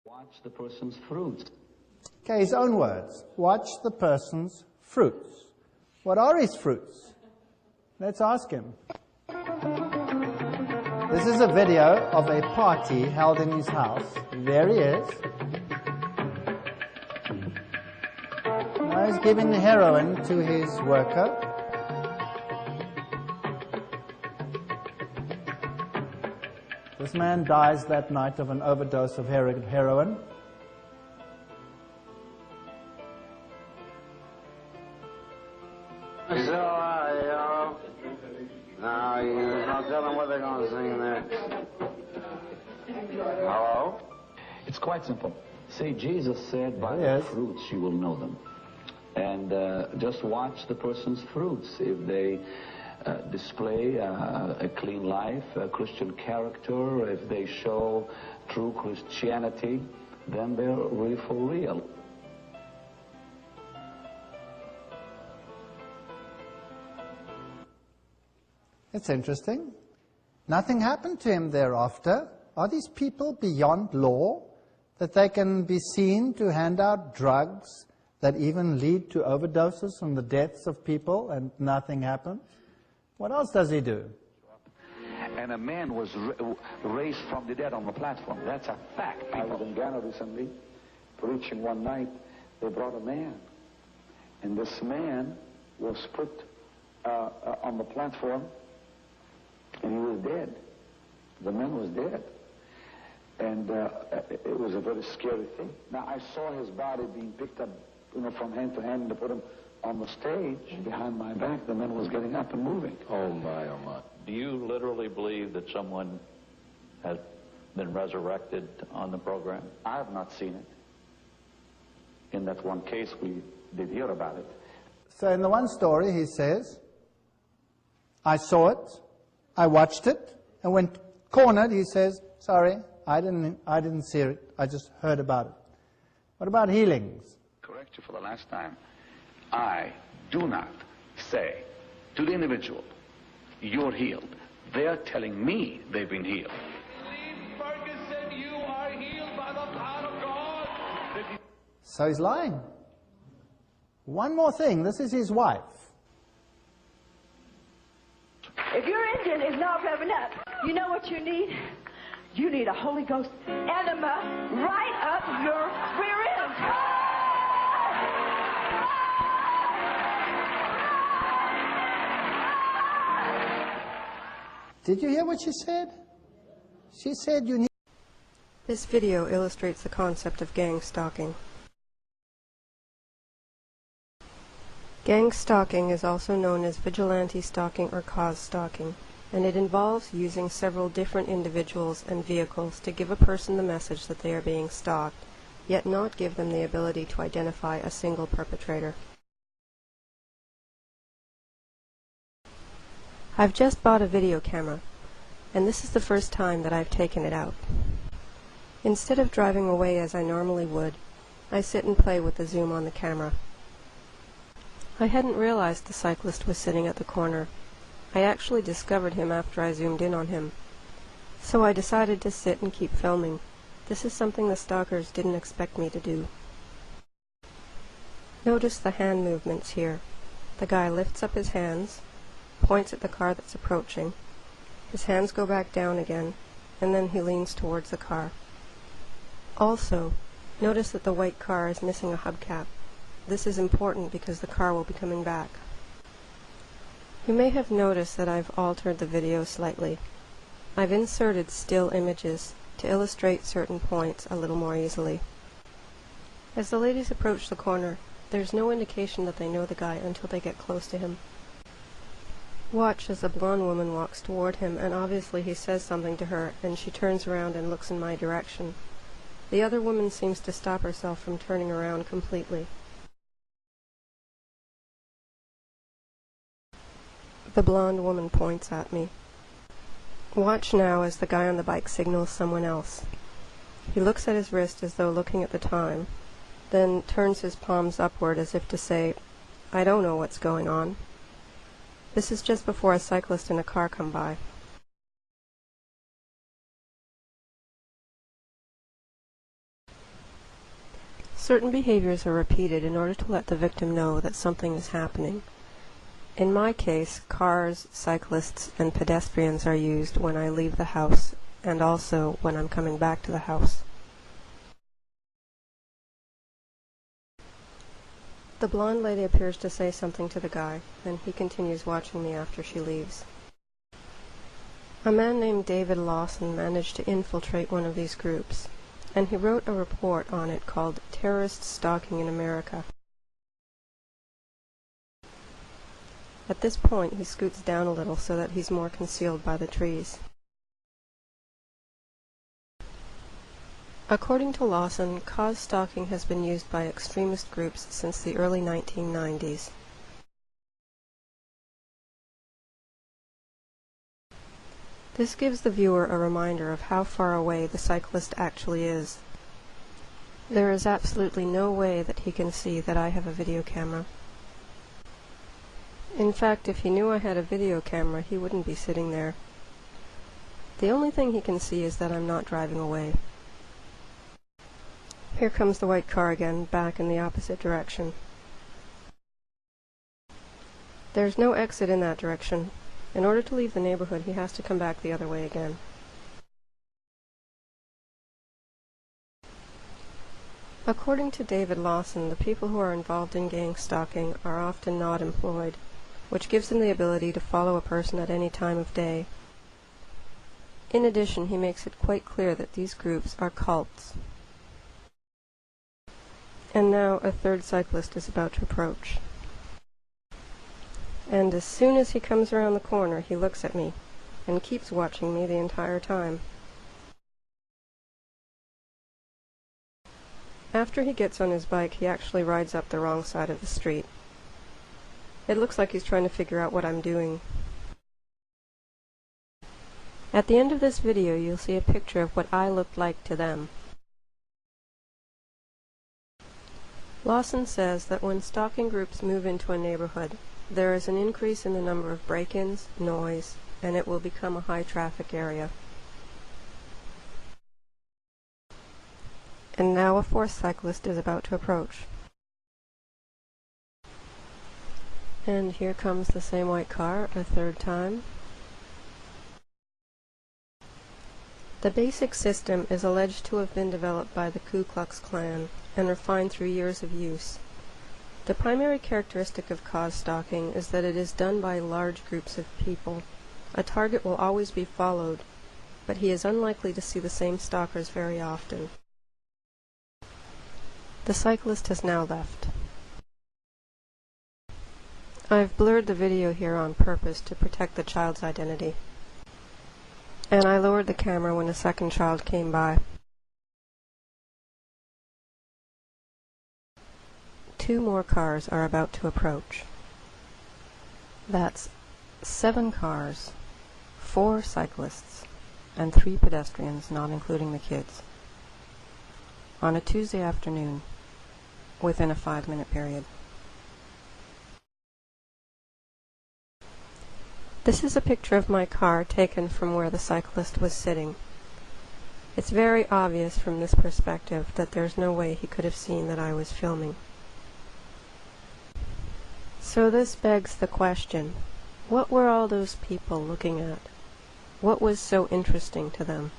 Watch the person's fruits. Okay, his own words. Watch the person's fruits. What are his fruits? Let's ask him. This is a video of a party held in his house. There he is. Now he's giving heroin to his worker. This man dies that night of an overdose of heroin. Now, you don't tell them what they're going to sing next. Hello? It's quite simple. See, Jesus said, by the fruits you will know them. And just watch the person's fruits. If they display a clean life, a Christian character, if they show true Christianity, then they're really for real. It's interesting. Nothing happened to him thereafter. Are these people beyond law that they can be seen to hand out drugs that even lead to overdoses and the deaths of people and nothing happens? What else does he do? And a man was raised from the dead on the platform. That's a fact, people. I was in Ghana recently, preaching one night. They brought a man. And this man was put on the platform, and he was dead. The man was dead. And it was a very scary thing. Now, I saw his body being picked up, from hand to hand, and to put him on the stage behind my back. The man was getting up and moving. Oh, my, oh, my. Do you literally believe that someone has been resurrected on the program? I have not seen it. In that one case, we did hear about it. So in the one story, he says, I saw it, I watched it, and when cornered, he says, sorry, I didn't see it, I just heard about it. What about healings? Correct you for the last time. I do not say to the individual, you're healed. They're telling me they've been healed. Ferguson, you are healed by the power of God. So he's lying. One more thing, this is his wife. If your engine is not revving up, you know what you need? You need a Holy Ghost enema right up your rear end. Did you hear what she said? She said you need... This video illustrates the concept of gang stalking. Gang stalking is also known as vigilante stalking or cause stalking, and it involves using several different individuals and vehicles to give a person the message that they are being stalked, yet not give them the ability to identify a single perpetrator. I've just bought a video camera, and this is the first time that I've taken it out. Instead of driving away as I normally would, I sit and play with the zoom on the camera. I hadn't realized the cyclist was sitting at the corner. I actually discovered him after I zoomed in on him. So I decided to sit and keep filming. This is something the stalkers didn't expect me to do. Notice the hand movements here. The guy lifts up his hands, points at the car that's approaching. His hands go back down again, and then he leans towards the car. Also, notice that the white car is missing a hubcap. This is important because the car will be coming back. You may have noticed that I've altered the video slightly. I've inserted still images to illustrate certain points a little more easily. As the ladies approach the corner, there's no indication that they know the guy until they get close to him. Watch as the blonde woman walks toward him, and obviously he says something to her, and she turns around and looks in my direction. The other woman seems to stop herself from turning around completely. The blonde woman points at me. Watch now as the guy on the bike signals someone else. He looks at his wrist as though looking at the time, then turns his palms upward as if to say, I don't know what's going on. This is just before a cyclist and a car come by. Certain behaviors are repeated in order to let the victim know that something is happening. In my case, cars, cyclists, and pedestrians are used when I leave the house and also when I'm coming back to the house. The blonde lady appears to say something to the guy, and he continues watching me after she leaves. A man named David Lawson managed to infiltrate one of these groups, and he wrote a report on it called Terrorist Stalking in America. At this point, he scoots down a little so that he's more concealed by the trees. According to Lawson, cause stalking has been used by extremist groups since the early 1990s. This gives the viewer a reminder of how far away the cyclist actually is. There is absolutely no way that he can see that I have a video camera. In fact, if he knew I had a video camera, he wouldn't be sitting there. The only thing he can see is that I'm not driving away. Here comes the white car again, back in the opposite direction. There's no exit in that direction. In order to leave the neighborhood, he has to come back the other way again. According to David Lawson, the people who are involved in gang stalking are often not employed, which gives them the ability to follow a person at any time of day. In addition, he makes it quite clear that these groups are cults. And now a third cyclist is about to approach. And as soon as he comes around the corner, he looks at me, and keeps watching me the entire time. After he gets on his bike, he actually rides up the wrong side of the street. It looks like he's trying to figure out what I'm doing. At the end of this video, you'll see a picture of what I looked like to them. Lawson says that when stalking groups move into a neighborhood, there is an increase in the number of break-ins, noise, and it will become a high-traffic area. And now a fourth cyclist is about to approach. And here comes the same white car a third time. The basic system is alleged to have been developed by the Ku Klux Klan and refined through years of use. The primary characteristic of cause stalking is that it is done by large groups of people. A target will always be followed, but he is unlikely to see the same stalkers very often. The cyclist has now left. I've blurred the video here on purpose to protect the child's identity. And I lowered the camera when a second child came by. 2 more cars are about to approach. That's 7 cars, 4 cyclists, and 3 pedestrians, not including the kids, on a Tuesday afternoon, within a 5-minute period. This is a picture of my car taken from where the cyclist was sitting. It's very obvious from this perspective that there's no way he could have seen that I was filming. So this begs the question, what were all those people looking at? What was so interesting to them?